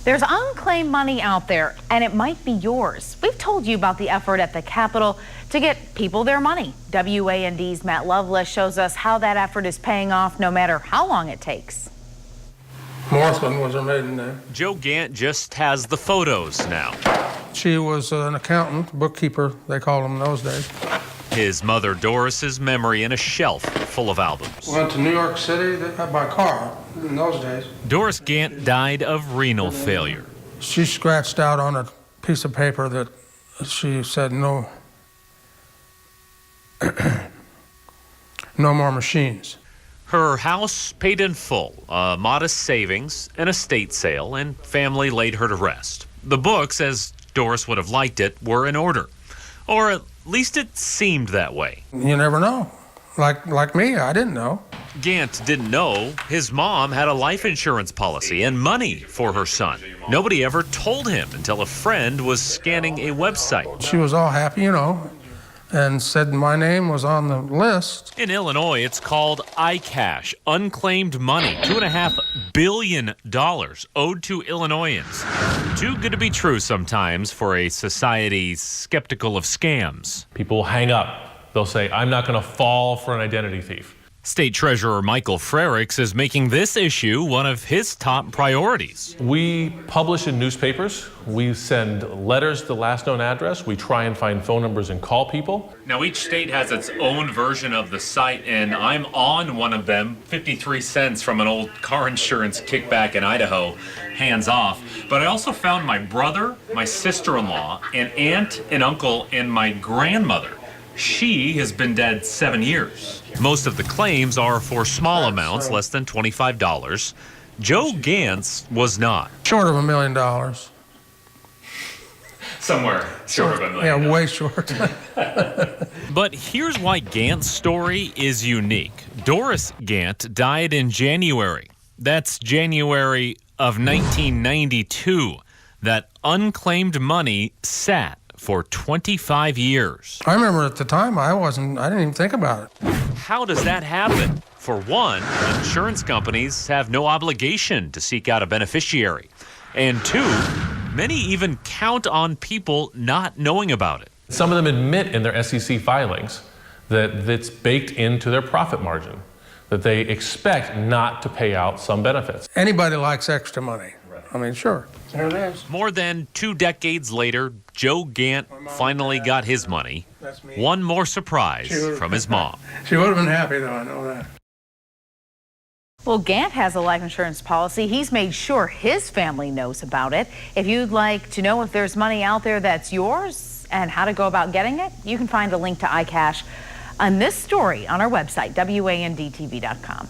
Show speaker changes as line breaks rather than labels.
There's unclaimed money out there, and it might be yours. We've told you about the effort at the Capitol to get people their money. WAND's Matt Loveless shows us how that effort is paying off no matter how long it takes.
Morthland was her maiden name.
Joe Gant just has the photos now.
She was an accountant, bookkeeper, they called them in those days.
His mother Doris's memory in a shelf full of albums.
Went to New York City by car in those days.
Doris Gant died of renal failure.
She scratched out on a piece of paper that she said no, no more machines.
Her house paid in full, modest savings, an estate sale, and family laid her to rest. The books, as Doris would have liked it, were in order. Or at least it seemed that way.
You never know. Like me, I didn't know.
Gant didn't know his mom had a life insurance policy and money for her son. Nobody ever told him until a friend was scanning a website.
She was all happy, you know, and said my name was on the list.
In Illinois, it's called iCASH, unclaimed money, $2.5 billion owed to Illinoisans. Too good to be true sometimes for a society skeptical of scams.
People will hang up. They'll say, I'm not going to fall for an identity thief.
State Treasurer Michael Frericks is making this issue one of his top priorities.
We publish in newspapers. We send letters to the last known address. We try and find phone numbers and call people.
Now, each state has its own version of the site, and I'm on one of them, 53 cents from an old car insurance kickback in Idaho, hands off. But I also found my brother, my sister-in-law, an aunt, an uncle, and my grandmother. She has been dead 7 years. Most of the claims are for small amounts, less than $25. Joe Gant's was not.
Short of $1 million.
Somewhere short of $1 million.
Yeah, way short.
But here's why Gant's story is unique. Doris Gant died in January. That's January of 1992. That unclaimed money sat for 25 years.
I remember at the time I didn't even think about it.
How does that happen? For one, insurance companies have no obligation to seek out a beneficiary. And two, many even count on people not knowing about it.
Some of them admit in their SEC filings that it's baked into their profit margin, that they expect not to pay out some benefits.
Anybody likes extra money. I mean, sure. There it is.
More than 2 decades later, Joe Gant finally got his money. One more surprise from his mom.
She would have been happy, though, I know that.
Well, Gant has a life insurance policy. He's made sure his family knows about it. If you'd like to know if there's money out there that's yours and how to go about getting it, you can find a link to iCash on this story on our website, WANDTV.com.